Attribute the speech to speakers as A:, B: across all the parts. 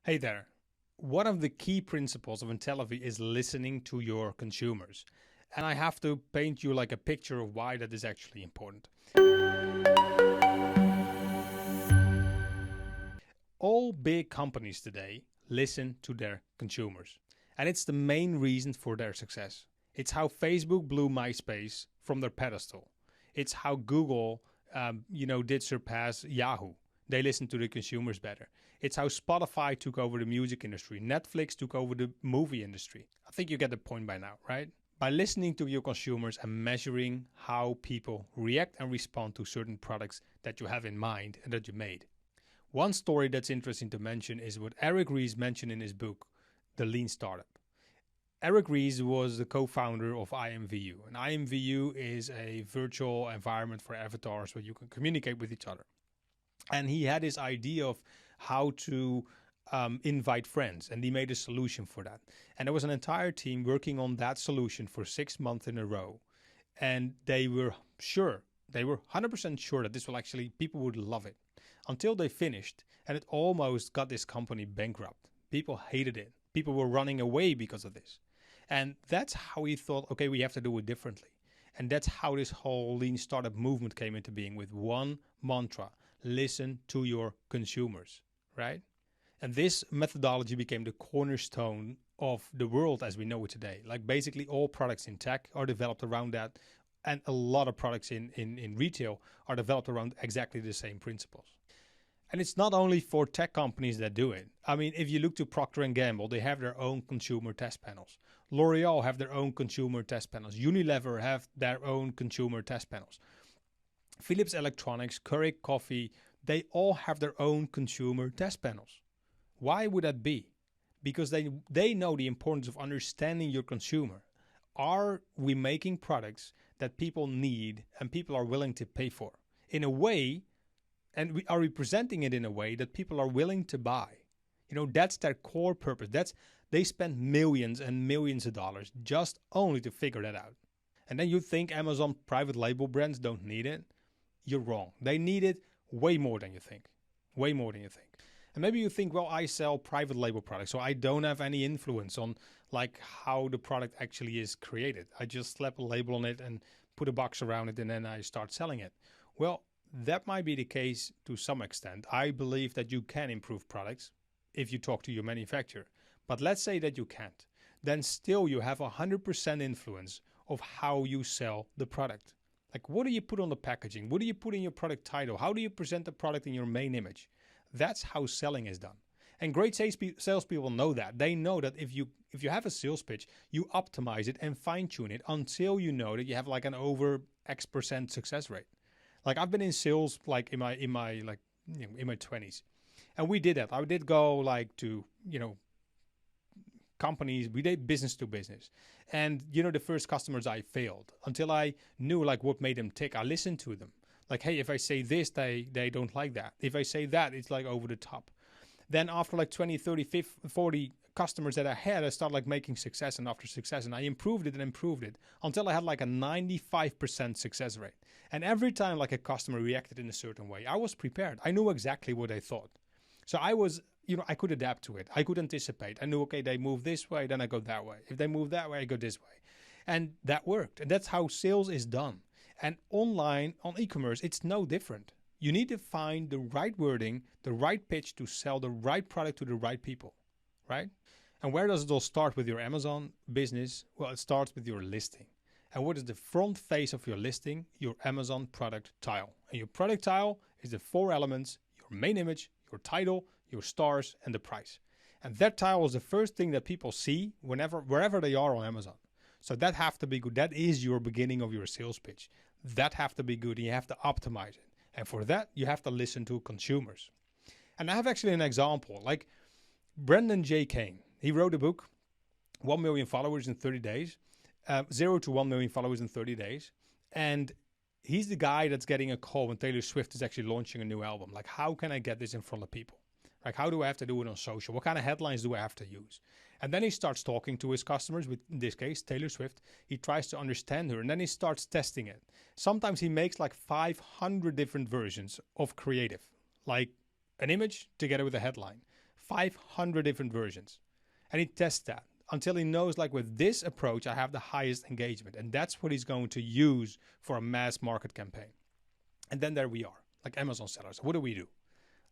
A: Hey there. One of the key principles of Intellivy is listening to your consumers. And I have to paint you like a picture of why that is actually important. All big companies today listen to their consumers. And it's the main reason for their success. It's how Facebook blew MySpace from their pedestal. It's how Google, did surpass Yahoo. They listen to the consumers better. It's how Spotify took over the music industry. Netflix took over the movie industry. I think you get the point by now, right? By listening to your consumers and measuring how people react and respond to certain products that you have in mind and that you made. One story that's interesting to mention is what Eric Ries mentioned in his book, The Lean Startup. Eric Ries was the co-founder of IMVU, and IMVU is a virtual environment for avatars where you can communicate with each other. And he had this idea of how to invite friends, and he made a solution for that. And there was an entire team working on that solution for 6 months in a row. And they were 100% sure that this will actually, people would love it. Until they finished, and it almost got this company bankrupt. People hated it. People were running away because of this. And that's how he thought, okay, we have to do it differently. And that's how this whole lean startup movement came into being, with one mantra: listen to your consumers, right? And this methodology became the cornerstone of the world as we know it today. Like basically all products in tech are developed around that. And a lot of products in retail are developed around exactly the same principles. And it's not only for tech companies that do it. I mean, if you look to Procter & Gamble, they have their own consumer test panels. L'Oreal have their own consumer test panels. Unilever have their own consumer test panels. Philips Electronics, Keurig Coffee, they all have their own consumer test panels. Why would that be? Because they know the importance of understanding your consumer. Are we making products that people need and people are willing to pay for in a way, and are we presenting it in a way that people are willing to buy? That's their core purpose. They spend millions and millions of dollars just only to figure that out. And then you think Amazon private label brands don't need it? You're wrong. They need it way more than you think. Way more than you think. And maybe you think, well, I sell private label products, so I don't have any influence on like how the product actually is created. I just slap a label on it and put a box around it, and then I start selling it. Well, that might be the case to some extent. I believe that you can improve products if you talk to your manufacturer. But let's say that you can't. Then still you have 100% influence of how you sell the product. Like, what do you put on the packaging? What do you put in your product title? How do you present the product in your main image? That's how selling is done. And great salespeople know that. They know that if you have a sales pitch, you optimize it and fine-tune it until you know that you have like an over X% success rate. Like, I've been in sales like in my 20s, and we did that. I did go like to companies. We did business to business, and the first customers I failed until I knew like what made them tick. I listened to them. Like, hey, if I say this, they don't like that. If I say that, it's like over the top. Then after like 20, 30, 50, 40 customers that I had, I started like making success and after success, and I improved it until I had like a 95% success rate. And every time like a customer reacted in a certain way, I was prepared. I knew exactly what they thought. So I was, I could adapt to it. I could anticipate. I knew, okay, they move this way, then I go that way. If they move that way, I go this way. And that worked. And that's how sales is done. And online, on e-commerce, it's no different. You need to find the right wording, the right pitch to sell the right product to the right people, right? And where does it all start with your Amazon business? Well, it starts with your listing. And what is the front face of your listing? Your Amazon product tile. And your product tile is the 4 elements: your main image, your title, your stars, and the price. And that tile is the first thing that people see wherever they are on Amazon. So that have to be good. That is your beginning of your sales pitch. That have to be good, and you have to optimize it. And for that, you have to listen to consumers. And I have actually an example, like Brendan J. Kane. He wrote a book, 1 million followers in 30 days, 0 to 1 million followers in 30 days. And he's the guy that's getting a call when Taylor Swift is actually launching a new album. Like, how can I get this in front of people? Like, how do I have to do it on social? What kind of headlines do I have to use? And then he starts talking to his customers, with, in this case, Taylor Swift. He tries to understand her, and then he starts testing it. Sometimes he makes like 500 different versions of creative, like an image together with a headline. 500 different versions. And he tests that until he knows, like, with this approach, I have the highest engagement. And that's what he's going to use for a mass market campaign. And then there we are, like Amazon sellers. What do?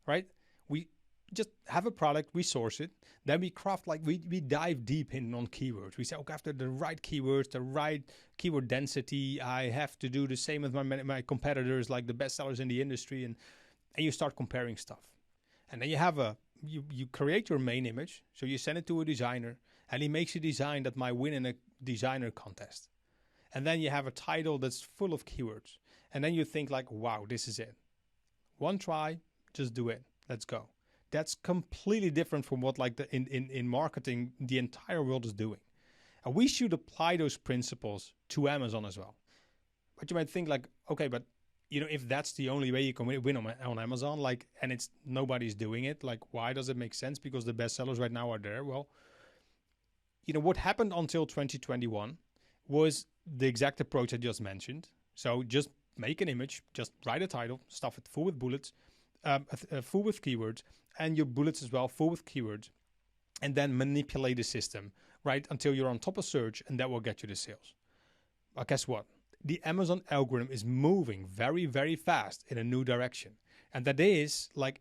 A: Right? We just have a product, we source it, then we craft, like, we dive deep in on keywords. We say, okay, after the right keywords, the right keyword density, I have to do the same with my competitors, like the best sellers in the industry, and you start comparing stuff. And then you have you create your main image, so you send it to a designer, and he makes a design that might win in a designer contest. And then you have a title that's full of keywords. And then you think, like, wow, this is it. One try, just do it. Let's go. That's completely different from what, like, in marketing the entire world is doing. And we should apply those principles to Amazon as well. But you might think, like, okay, but if that's the only way you can win on Amazon, like, and it's nobody's doing it, like, why does it make sense? Because the best sellers right now are there. Well, what happened until 2021 was the exact approach I just mentioned. So just make an image, just write a title, stuff it full with bullets, full with keywords, and your bullets as well, full with keywords, and then manipulate the system, right, until you're on top of search, and that will get you the sales. But guess what? The Amazon algorithm is moving very, very fast in a new direction. And that is, like,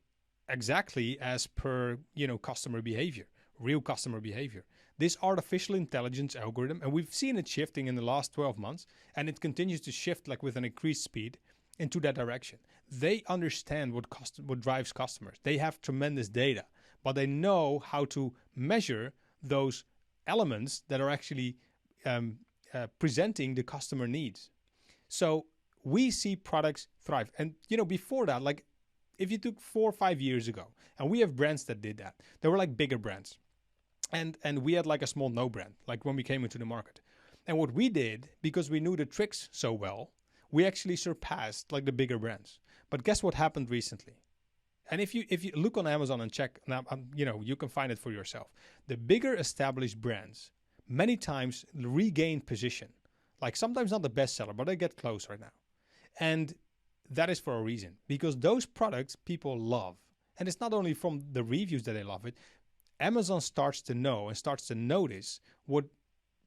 A: exactly as per, customer behavior, real customer behavior. This artificial intelligence algorithm, and we've seen it shifting in the last 12 months, and it continues to shift, like, with an increased speed into that direction. They understand what drives customers. They have tremendous data, but they know how to measure those elements that are actually presenting the customer needs. So we see products thrive. And, before that, like, if you took 4 or 5 years ago, and we have brands that did that, they were like bigger brands. And we had, like, a small no brand, like when we came into the market. And what we did, because we knew the tricks so well, we actually surpassed, like, the bigger brands. But guess what happened recently? And if you look on Amazon and check, now, you can find it for yourself. The bigger established brands many times regain position. Like, sometimes not the bestseller, but they get close right now. And that is for a reason, because those products people love. And it's not only from the reviews that they love it. Amazon starts to know and starts to notice what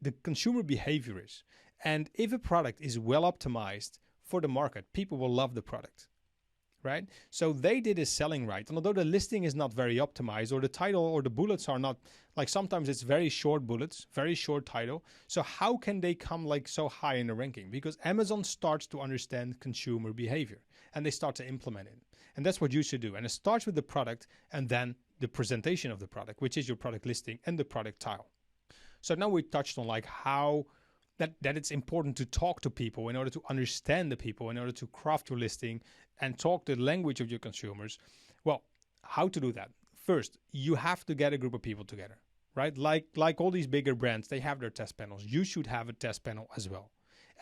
A: the consumer behavior is. And if a product is well optimized for the market, people will love the product, right? So they did a selling right. And although the listing is not very optimized, or the title or the bullets are not, like, sometimes it's very short bullets, very short title. So how can they come, like, so high in the ranking? Because Amazon starts to understand consumer behavior, and they start to implement it. And that's what you should do. And it starts with the product, and then the presentation of the product, which is your product listing and the product tile. So now we touched on, like, how that it's important to talk to people in order to understand the people, in order to craft your listing and talk the language of your consumers. Well, how to do that? First, you have to get a group of people together, right? Like all these bigger brands, they have their test panels. You should have a test panel as well.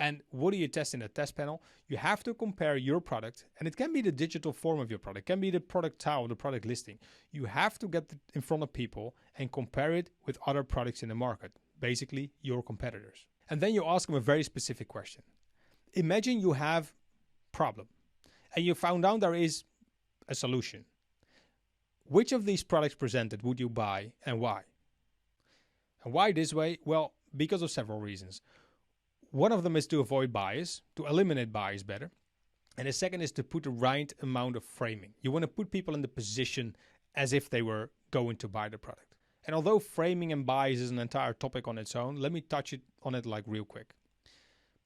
A: And what do you test in a test panel? You have to compare your product, and it can be the digital form of your product, it can be the product tile, the product listing. You have to get it in front of people and compare it with other products in the market, basically your competitors. And then you ask them a very specific question. Imagine you have a problem, and you found out there is a solution. Which of these products presented would you buy, and why? And why this way? Well, because of several reasons. One of them is to avoid bias, to eliminate bias better. And the second is to put the right amount of framing. You want to put people in the position as if they were going to buy the product. And although framing and bias is an entire topic on its own, let me touch on it like real quick.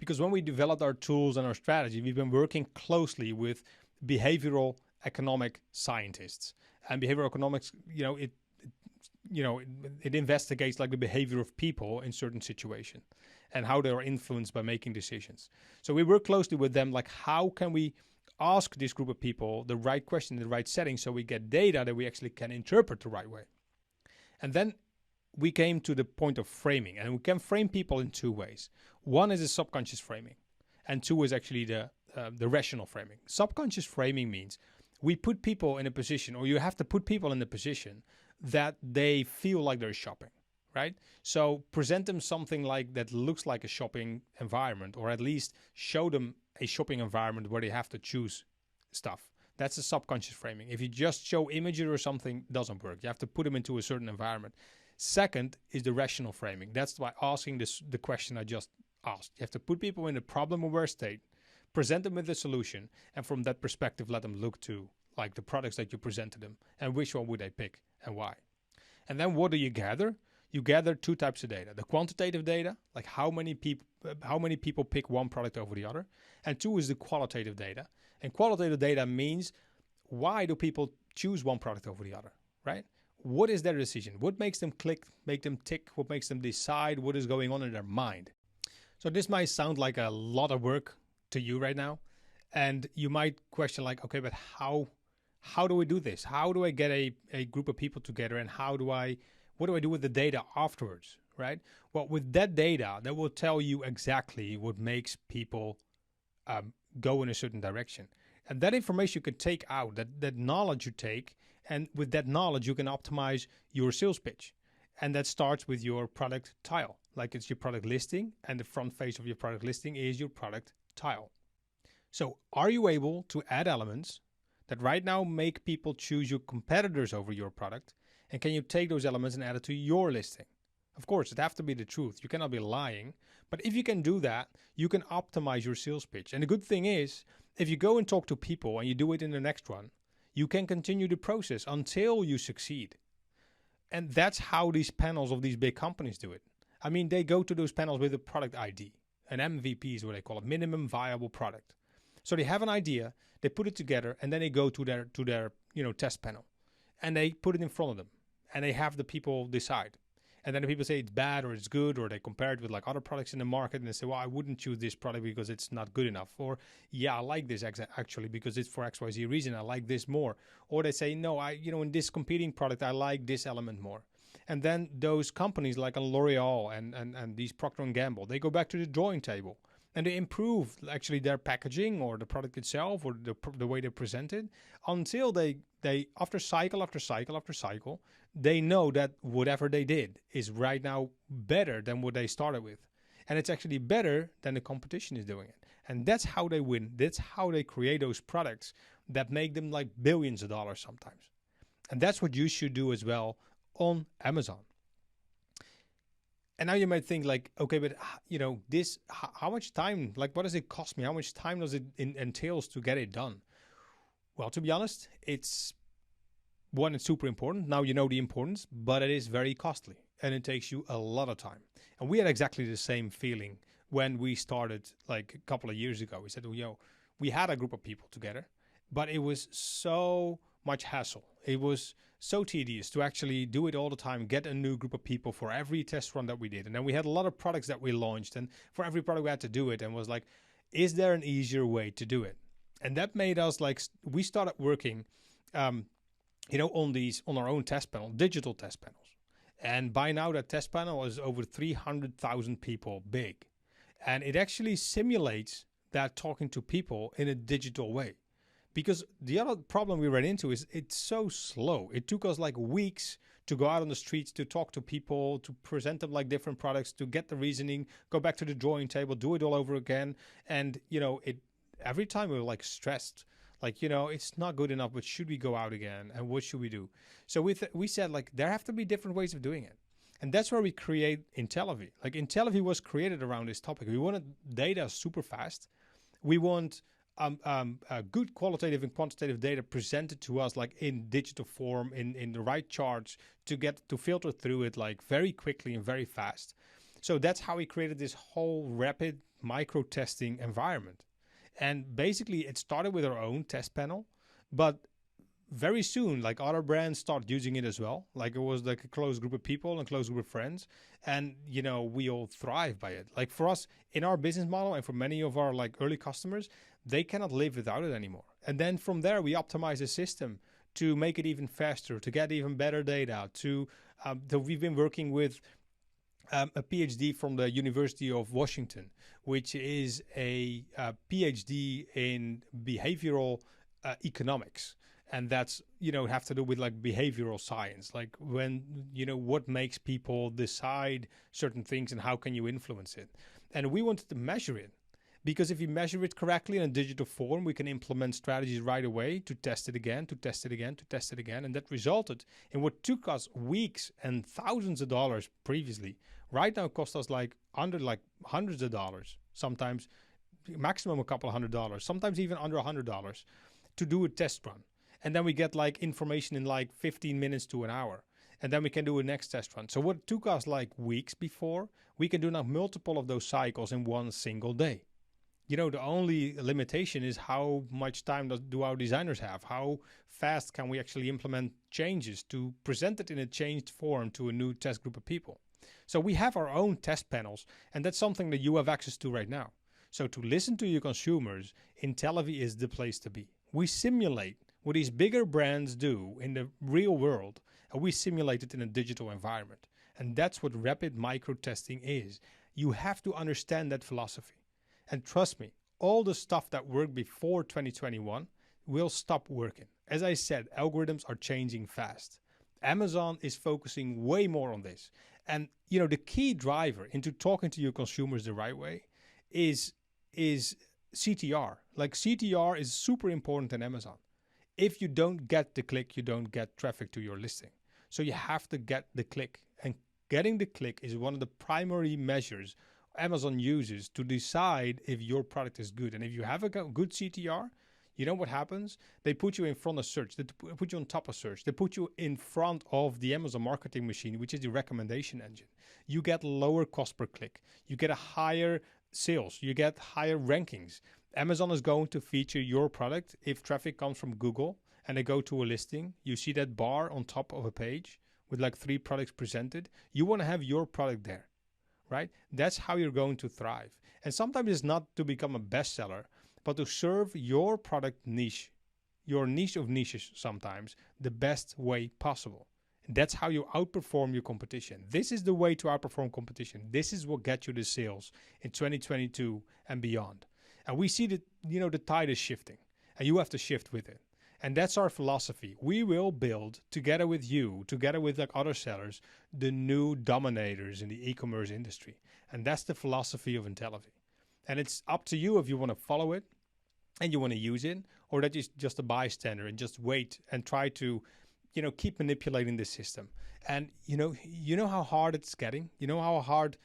A: Because when we developed our tools and our strategy, we've been working closely with behavioral economic scientists. And behavioral economics, it investigates, like, the behavior of people in certain situations and how they are influenced by making decisions. So we work closely with them, like, how can we ask this group of people the right question in the right setting so we get data that we actually can interpret the right way. And then we came to the point of framing, and we can frame people in two ways. One is a subconscious framing, and two is actually the rational framing. Subconscious framing means we put people in a position, or you have to put people in a position that they feel like they're shopping, right? So present them something like that looks like a shopping environment, or at least show them a shopping environment where they have to choose stuff. That's a subconscious framing. If you just show imagery or something, it doesn't work. You have to put them into a certain environment. Second is the rational framing. That's why asking the question I just asked. You have to put people in a problem-aware state, present them with a solution, and from that perspective, let them look to like the products that you present to them and which one would they pick and why. And then what do you gather? You gather two types of data. The quantitative data, like how many people pick one product over the other. And two is the qualitative data. And qualitative data means why do people choose one product over the other, right? What is their decision? What makes them click, make them tick? What makes them decide what is going on in their mind? So this might sound like a lot of work to you right now. And you might question like, okay, but how do we do this? How do I get a group of people together, and what do I do with the data afterwards, right? Well, with that data, that will tell you exactly what makes people go in a certain direction. And that information you can take out, that knowledge you take, and with that knowledge, you can optimize your sales pitch. And that starts with your product tile. Like it's your product listing, and the front face of your product listing is your product tile. So are you able to add elements that right now make people choose your competitors over your product? And can you take those elements and add it to your listing? Of course, it has to be the truth. You cannot be lying. But if you can do that, you can optimize your sales pitch. And the good thing is, if you go and talk to people and you do it in the next one, you can continue the process until you succeed. And that's how these panels of these big companies do it. I mean, they go to those panels with a product ID. An MVP is what they call it, minimum viable product. So they have an idea, they put it together, and then they go to their test panel. And they put it in front of them. And they have the people decide. And then the people say it's bad or it's good, or they compare it with like other products in the market, and they say, well, I wouldn't choose this product because it's not good enough. Or, yeah, I like this actually because it's for XYZ reason. I like this more. Or they say, no, in this competing product, I like this element more. And then those companies like a L'Oreal and these Procter & Gamble, they go back to the drawing table. And they improve actually their packaging or the product itself or the way they present it until they after cycle after cycle after cycle, they know that whatever they did is right now better than what they started with. And it's actually better than the competition is doing it. And that's how they win. That's how they create those products that make them like billions of dollars sometimes. And that's what you should do as well on Amazon. And now you might think like, okay, but this, how much time, like what does it cost me? How much time does it entails to get it done? Well, to be honest, it's super important. Now you know the importance, but it is very costly and it takes you a lot of time. And we had exactly the same feeling when we started like a couple of years ago. We said, we had a group of people together, but it was so much hassle. It was so tedious to actually do it all the time, get a new group of people for every test run that we did. And then we had a lot of products that we launched, and for every product we had to do it, and was like, is there an easier way to do it? And that made us like, we started working, on our own test panel, digital test panels. And by now that test panel is over 300,000 people big. And it actually simulates that talking to people in a digital way. Because the other problem we ran into is it's so slow. It took us like weeks to go out on the streets, to talk to people, to present them like different products, to get the reasoning, go back to the drawing table, do it all over again. And, every time we were like stressed, like, it's not good enough, but should we go out again? And what should we do? So we said like, there have to be different ways of doing it. And that's where we create Intellivy. Like Intellivy was created around this topic. We wanted data super fast. We want good qualitative and quantitative data presented to us like in digital form, in the right charts to get to filter through it like very quickly and very fast. So that's how we created this whole rapid microtesting environment. And basically it started with our own test panel, but very soon like other brands start using it as well. Like it was like a close group of people and close group of friends, and we all thrive by it. Like for us in our business model and for many of our like early customers, they cannot live without it anymore. And then from there, we optimize the system to make it even faster, to get even better data. We've been working with a PhD from the University of Washington, which is a PhD in behavioral economics. And that's, have to do with like behavioral science, like when, what makes people decide certain things and how can you influence it. And we wanted to measure it. Because if you measure it correctly in a digital form, we can implement strategies right away to test it again, to test it again, to test it again. And that resulted in what took us weeks and thousands of dollars previously, right now cost us like hundreds of dollars, sometimes maximum a couple of $100, sometimes even under $100 to do a test run. And then we get like information in like 15 minutes to an hour. And then we can do a next test run. So what took us like weeks before, we can do now multiple of those cycles in one single day. You know, the only limitation is how much time do our designers have? How fast can we actually implement changes to present it in a changed form to a new test group of people? So we have our own test panels, and that's something that you have access to right now. So to listen to your consumers, Intellivy is the place to be. We simulate what these bigger brands do in the real world, and we simulate it in a digital environment. And that's what rapid microtesting is. You have to understand that philosophy. And trust me, all the stuff that worked before 2021 will stop working. As I said, algorithms are changing fast. Amazon is focusing way more on this. And you know, the key driver into talking to your consumers the right way is CTR. Like CTR is super important in Amazon. If you don't get the click, you don't get traffic to your listing. So you have to get the click. And getting the click is one of the primary measures Amazon uses to decide if your product is good. And if you have a good CTR, you know what happens? They put you in front of search. They put you on top of search. They put you in front of the Amazon marketing machine, which is the recommendation engine. You get lower cost per click. You get a higher sales. You get higher rankings. Amazon is going to feature your product if traffic comes from Google and they go to a listing. You see that bar on top of a page with like 3 products presented. You want to have your product there, right? That's how you're going to thrive. And sometimes it's not to become a bestseller, but to serve your product niche, your niche of niches sometimes, the best way possible. And that's how you outperform your competition. This is the way to outperform competition. This is what gets you the sales in 2022 and beyond. And we see that, you know, the tide is shifting and you have to shift with it. And that's our philosophy. We will build together with you, together with like other sellers, the new dominators in the e-commerce industry. And that's the philosophy of Intellivy. And it's up to you if you want to follow it and you want to use it, or that you're just a bystander and just wait and try to, you know, keep manipulating the system. And you know how hard it's getting. You know how hard.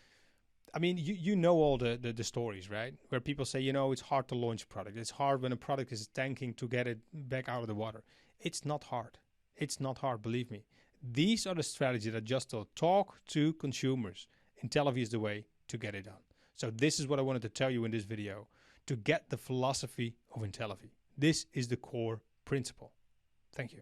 A: I mean, you know all the stories, right? Where people say, you know, it's hard to launch a product. It's hard when a product is tanking to get it back out of the water. It's not hard. It's not hard, believe me. These are the strategies that just talk to consumers. Intellivy is the way to get it done. So this is what I wanted to tell you in this video, to get the philosophy of Intellivy. This is the core principle. Thank you.